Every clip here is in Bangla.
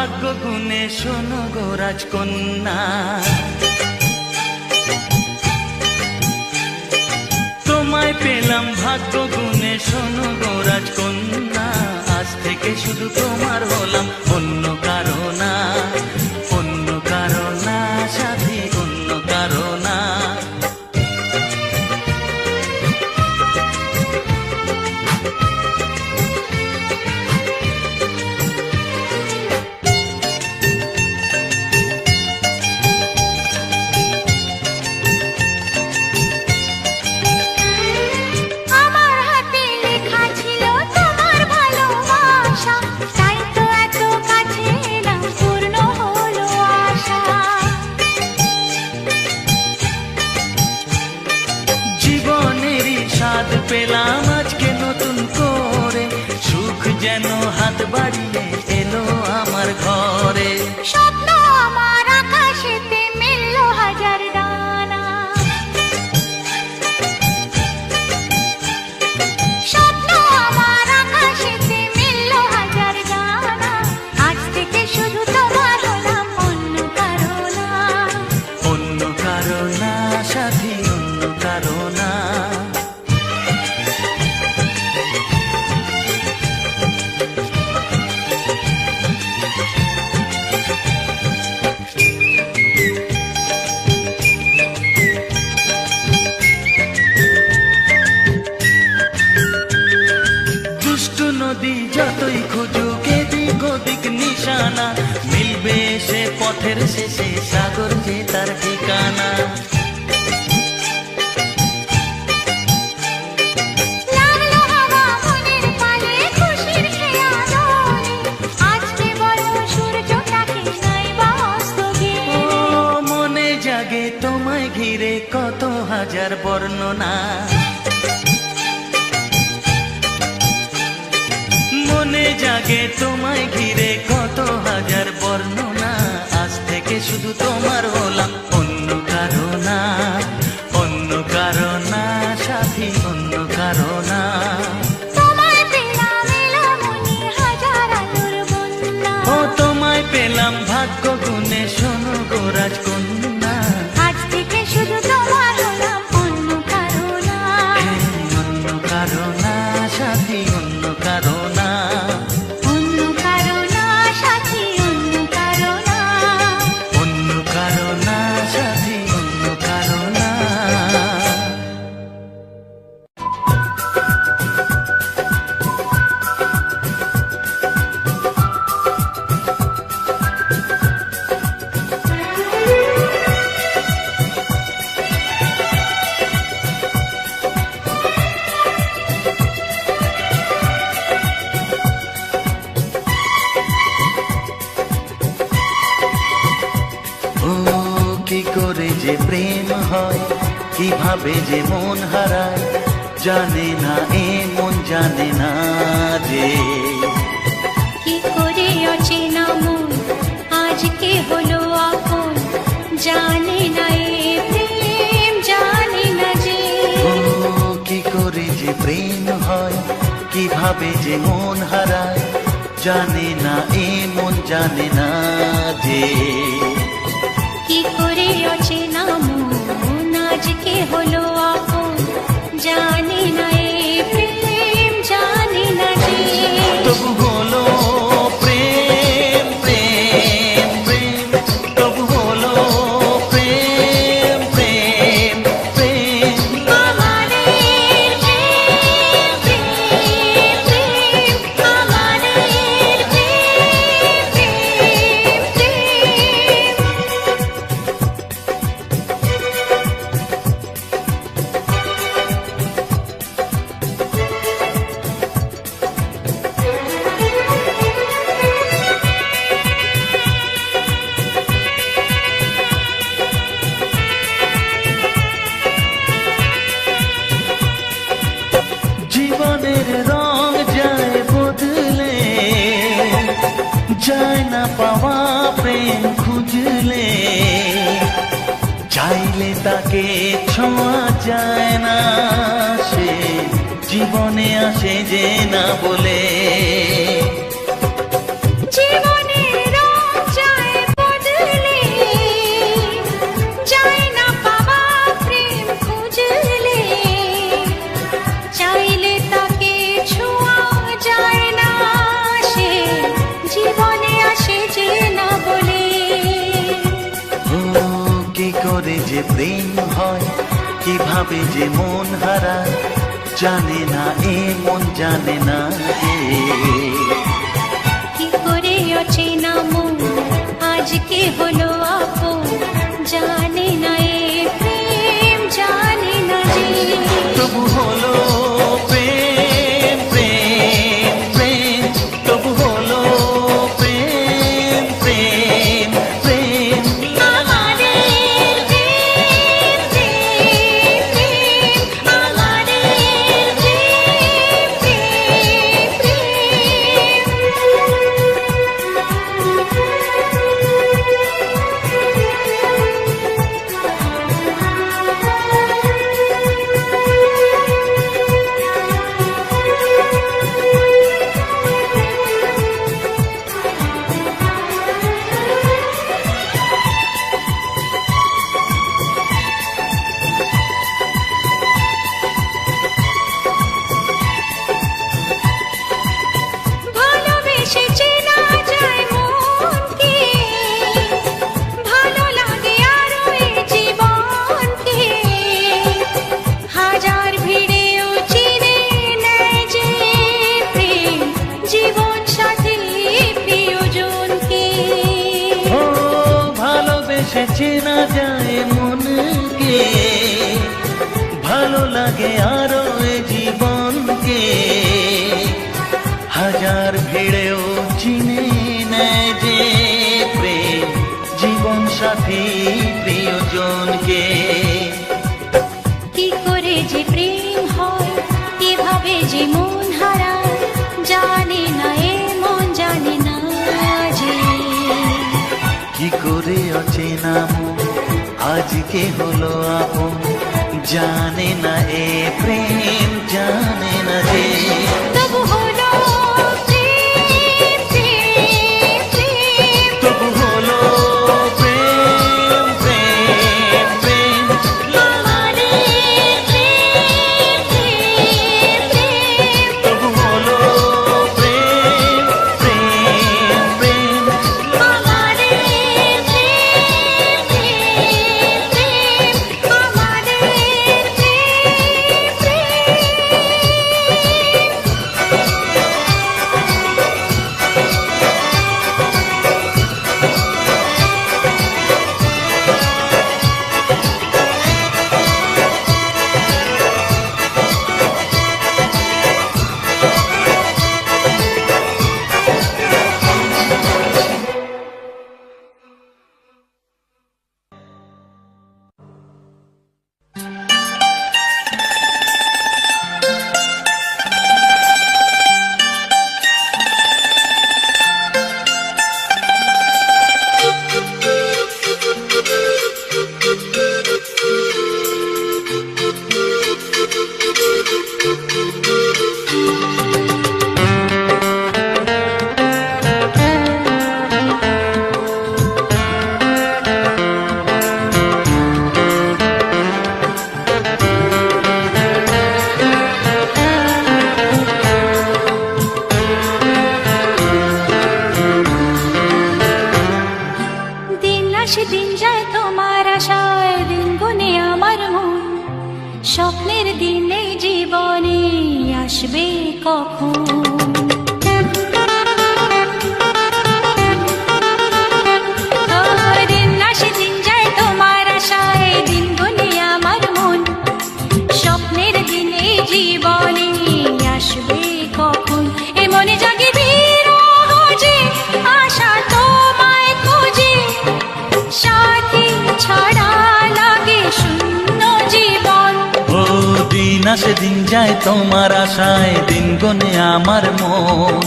ভাগ্য গুণে শোনো গো রাজকন্যা, তোমায় পেলাম ভাগ্য গুণে শোনো গো রাজকন্যা। আজ থেকে শুধু তোমার হলাম, অন্য কারো না, অন্য কারো না সাথী, অন্য কারো না। পেলাম আজকে নতুন করে, সুখ যেন হাত বাড়িয়ে এলো আমার ঘরে। স্বপ্ন আমার আকাশেতে মেললো হাজার ডানা, স্বপ্ন আমার আকাশেতে মেললো হাজার ডানা। আজ থেকে শুধু তোমার হলাম, অন্য কারো না, অন্য কারো না সাথী, অন্য কারো না। নদী যতই খুঁজুক এদিক ওদিক নিশানা, মিলবে সে পথের শেষে সাগর যে তার ঠিকানা। মনে জাগে তোমায় ঘিরে কত হাজার বর্ণনা, মনে জাগে তোমায় ঘিরে কত হাজার বর্ণনা। আজ থেকে শুধু তোমার হলাম, অন্য কারো না, অন্য কারো না সাথী, অন্য কারো না। ও তোমায় পেলাম ভাগ্য গুণে শোনো গো রাজকন্যা। আজ থেকে শুধু তোমার হলাম, অন্য কারো না, অন্য কারো না সাথী, অন্য কারো না। অন্য কারো না সাথী, অন্য কারো না, অন্য কারো না সাথী, অন্য কারো না। কি করে যে প্রেম হয়, কিভাবে যে মন হারায়, জানে না এ মন জানে না যে। কি করে অচেনা মন আজকে হলো আপন, জানে না এ প্রেম জানে না যে। কি করে যে প্রেম হয়, কিভাবে যে মন হারায়, জানে না এ মন জানে না যে। কি করে অচেনা মন আজকে হলো আপন, জানে না এ প্রেম জানে না যে। তবু হলো প্রেম প্রেম প্রেম, তবু হলো প্রেম প্রেম প্রেম। আমাদের প্রেম প্রেম প্রেম, আমাদের প্রেম প্রেম প্রেম। জীবনের রং যায় বদলে, যায় না পাওয়া প্রেম খুঁজলে, চাইলে তাকে ছোঁয়া যায় না, সে জীবনে আসে যে না বলে। জীবনের রং যে প্রেম হয়, কিভাবে যে মন হারায়, জানে না এ মন জানে না যে। কি করে অচেনা মন আজকে হলো আপন, জানে না এ প্রেম জানে না যে। তবু হলো প্রেম প্রেম প্রেম, তবু হলো প্রেম প্রেম প্রেম। আমাদের প্রেম প্রেম প্রেম, আমাদের প্রেম প্রেম ভালোবেসে চেনা যায় মনকে, ভালো লাগে আরো এই জীবনকে। হাজার ভিড়েও চিনে নেয় যে প্রেম, জীবন সাথী প্রিয়জনকে। ও ভালোবেসে চেনা যায় মনকে, ভালো লাগে আরো এ জীবনকে। হাজার ভিড়েও চিনে নেয় যে প্রেম, জীবন সাথী প্রিয়জনকে। কি করে যে প্রেম হয়, কিভাবে যে মন হারায়, জানে না এ মন জানে না যে। কি করে অচেনা মন আজকে হলো আপন, জানে না এ প্রেম জানে না যে। তবু হলো প্রেম প্রেম প্রেম, তবু হলো প্রেম প্রেম প্রেম। আমাদের প্রেম প্রেম প্রেম, তবু হলো প্রেম প্রেম প্রেম। আমাদের প্রেম প্রেম প্রেম, আমাদের প্রেম প্রেম। দিন আসে দিন যায় তোমার আশায়, দিন গুনে আমার মন। স্বপ্নের দিনে জীবনে আসবে কখন? দিন আসে দিন যায় তোমার আশায়, দিন গুনে আমার মন। স্বপ্নের দিনে জীবনে আসবে কখন? এ মনে জাগে বিরহ যে আশা তোমায় খোঁজে, সাথী ছাড়া লাগে শূন্য জীবন। ও দিন আসে দিন যায় তোমার আশায়, দিন গনে আমার মন।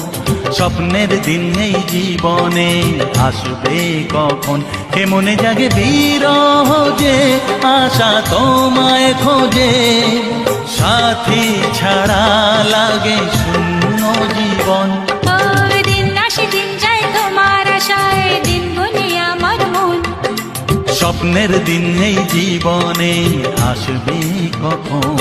স্বপ্নের দিন এই জীবনে আসবে কখন? হে মনে জাগে বিরহ যে আশা তোমায় খোঁজে, সাথী ছাড়া লাগে শূন্য জীবন। দিন আসে দিন যায় তোমার আশায়, দিন গুনে আমার মন। স্বপ্নের দিন এই জীবনে আসবে কখন?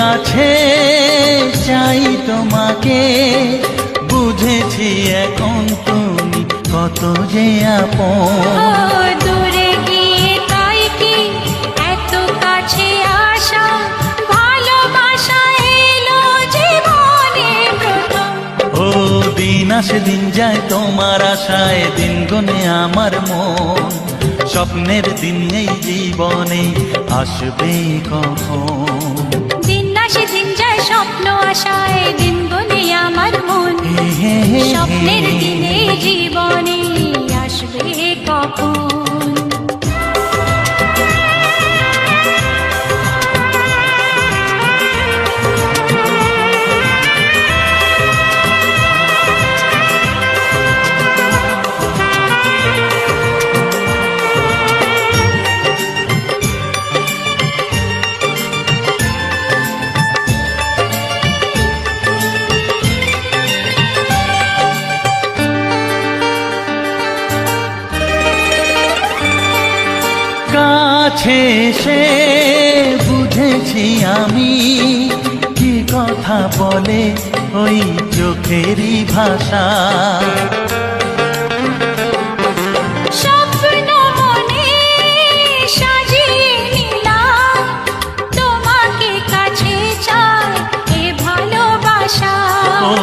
কাছে চাই তোমাকে, বুঝেছি এখন তুমি কত যে আপন। দূরে গিয়ে তাই কি এত কাছে আসা, ভালোবাসা এলো জীবনে প্রথম। ও দিন আসে দিন যায় তোমার আশায়, দিন গনে আমার মন, স্বপ্নের দিন এই জীবনে আসবে কখন। দিন আসে দিন যায় স্বপ্ন আশায়, দিন গুনে আমার মন, স্বপ্নের দিনে জীবনে আসবে কখন। কাছে সে বুঝেছি আমি, কি কথা বলে ওই চোখেরই ভাষা। স্বপ্ন মনে সাজিয়ে নিলাম, তোমাকে কাছে চাই এ ভালোবাসা। ও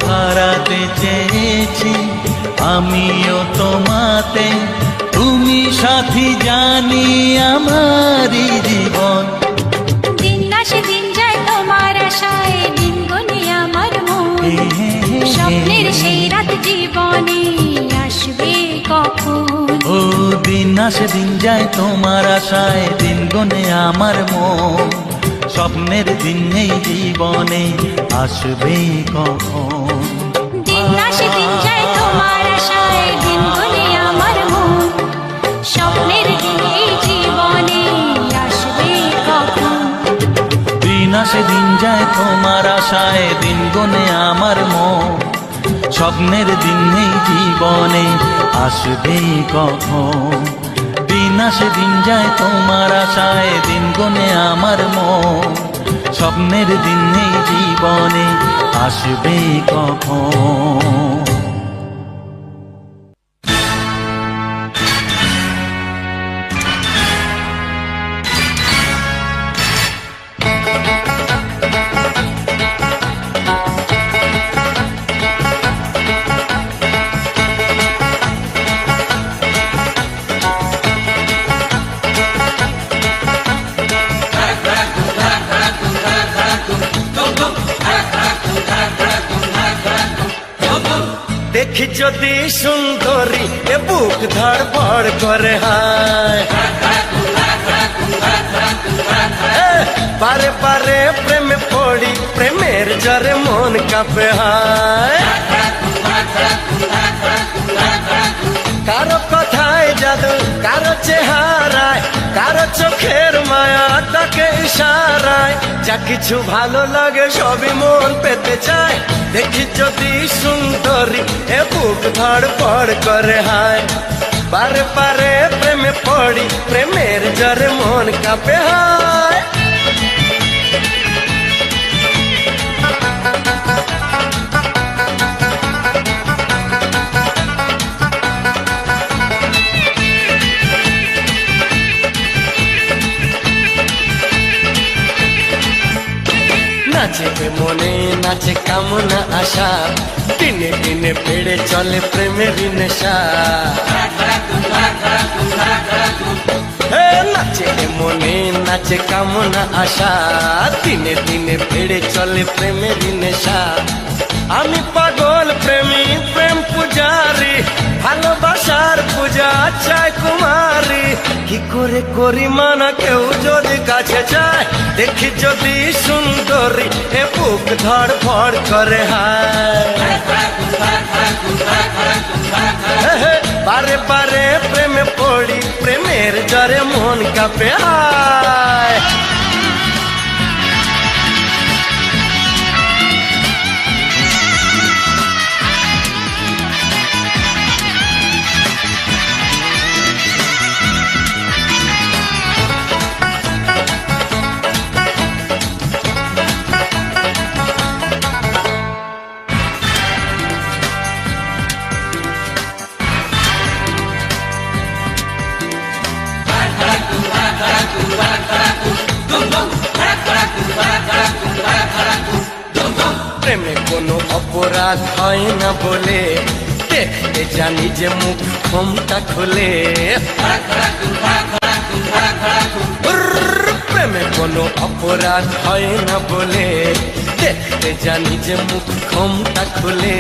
হারাতে চেয়েছি আমিও তোমাতে, তুমি সাথী জানি আমারই জীবন। দিন আসে দিন যায় তোমার আশায়, দিন গুনে আমার মন, স্বপ্নের সেই রাত জীবনে আসবে কখন। ও দিন আসে দিন যায় তোমার আশায়, দিন গনে আমার মন, স্বপ্নের দিন এই জীবনে আসবে কখন। দিন আসে দিন যায় তোমার আশায়, দিন গুনে আমার মন, স্বপ্নের দিন এই জীবনে আসবে কখন। দিন আসে দিন যায় তোমার আশায়, দিন গনে আমার মন, স্বপ্নের দিন এই জীবনে আসবে কখন। দিন আসে দিন যায় তোমার আশায়, দিন গনে আমার মন, স্বপ্নের দিন এই জীবনে আসবে কখন। দেখি যদি সুন্দরী এ বুক ধড়ফড় করে হায়, বারে বারে প্রেমে পড়ি, প্রেমের জ্বরে মন কাঁপে হায়। কারো কথায় জাদু, কারো চেহারায়, কারো চোখের মায়া, তাকে ইশারায়, যা কিছু ভালো লাগে সবই মন পেতে চায়। দেখি যদি সুন্দরী এ বুক ধড়ফড় করে হায়, বারে বারে প্রেমে পড়ি, প্রেমের জ্বরে মন কাঁপে হায়। নাচে মনে নাচে কামনা আশা, দিনে দিনে বেড়ে চলে প্রেমের নেশা। নাচে মনে নাচে কামনা আশা, দিনে দিনে বেড়ে চলে প্রেমের নেশা। আমি পাগল প্রেমী, প্রেম পূজারি, ভালোবাসার পূজা চাই কুমারী। কি করে করি মানা কেউ যদি কাছে চায়, দেখি যদি সুন্দরী এ বুক ধড়ফড় করে হায়। বারে বারে প্রেমে পড়ি, প্রেমের জ্বরে মন কাঁপে হায়। প্রেমে কোনো অপরাধ হয় না বলে দেখতে জানি যে মুখ ঘোমটা খুলে প্রেমে কোনো অপরাধ হয় না বলে দেখতে জানি যে মুখ ঘোমটা খুলে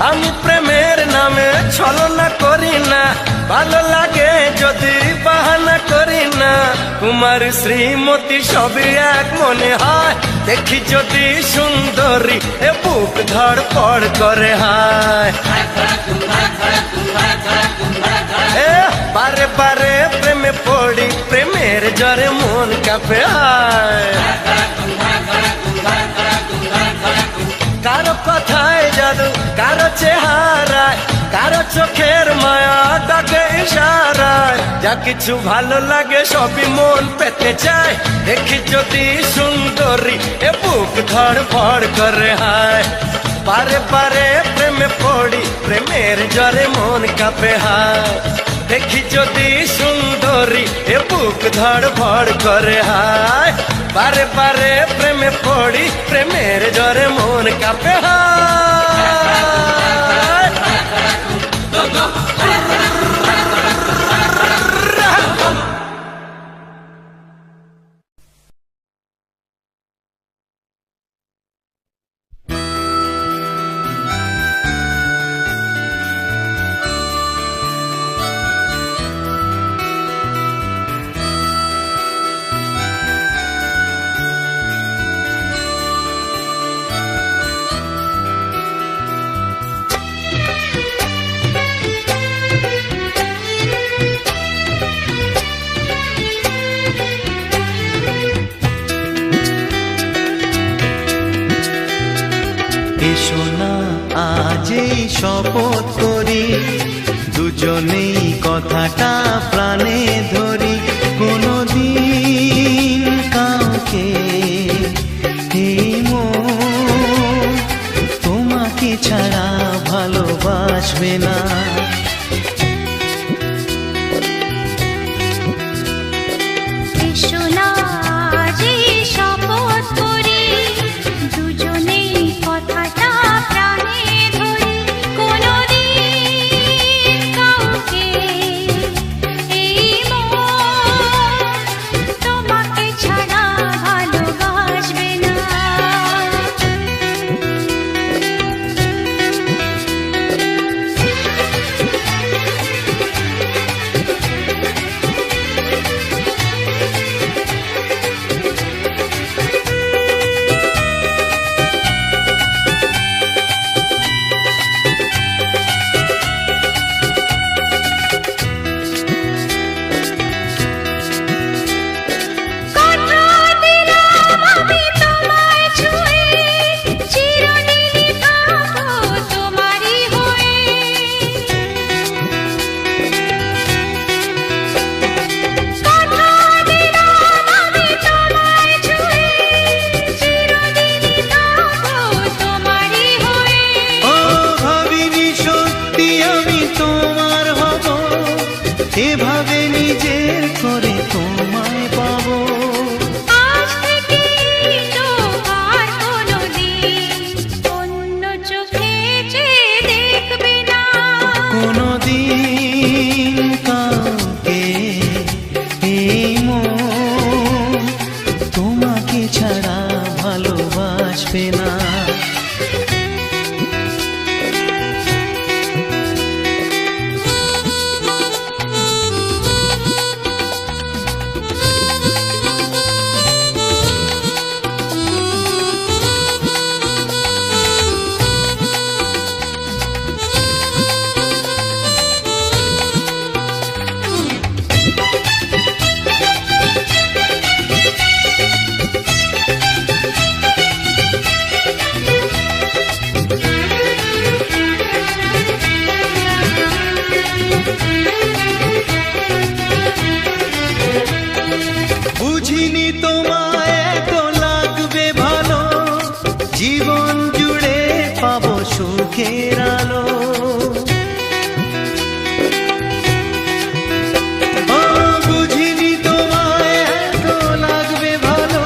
আমি প্রেমের নামে ছলনা করি না ভালো লাগে যদি বাহানা করি না কুমার শ্রীমতী সবই এক মনে হয় দেখি যদি সুন্দরী এ বুক ধড়পড় করে হায় বারে বারে প্রেমে পড়ি প্রেমের জ্বরে মন কাঁপে হায় কারো কথায় জাদু কারো চেহারায় কারো চোখের মায়া ডাকে ইশারায় যা কিছু ভালো লাগে সবই মন পেতে চায় দেখি যদি সুন্দরী এ বুক ধড়ফড় করে হায় বারে বারে প্রেমে পড়ি প্রেমের জ্বরে মন কাঁপে হায় দেখি যদি সুন্দরী এ বুক ধড়ফড় করে হায় বারে বারে প্রেমে পড়ি প্রেমের জ্বরে মন কাঁপে হায় এসো না আজই শপথ করি দুজনেই কথাটা প্রাণে ধরি কোনদিন কাউকে এই মন তোমাকে ছাড়া ভালোবাসবে না এসো না আজই শপথ করি দুজনেই কথাটা প্রাণে ধরি কোনদিন কাউকে এই মন তোমাকে ছাড়া ভালোবাসবে না এভাবে নিজের করে তোমায় পাবো আজ থেকে তো আর কোনোদিন অন্য চোখে চেয়ে দেখবে না কোনদিন কাউকে এই মন তোমাকে ছাড়া ভালোবাসবে না বুঝিনি তোমায় এত লাগবে ভালো জীবন জুড়ে পাবো সুখের আলো বুঝিনি তোমায় এত লাগবে ভালো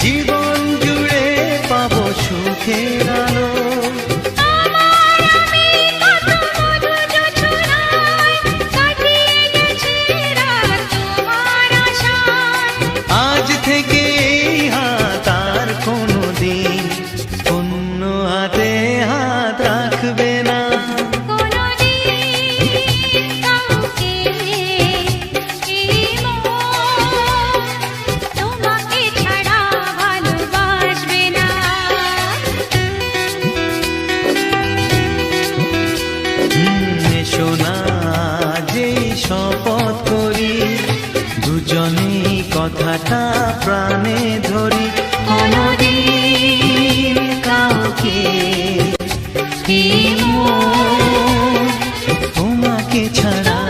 জীবন জুড়ে পাবো সুখের প্রাণে ধরি কোনদিন কাউকে এই মন তোমাকে ছাড়া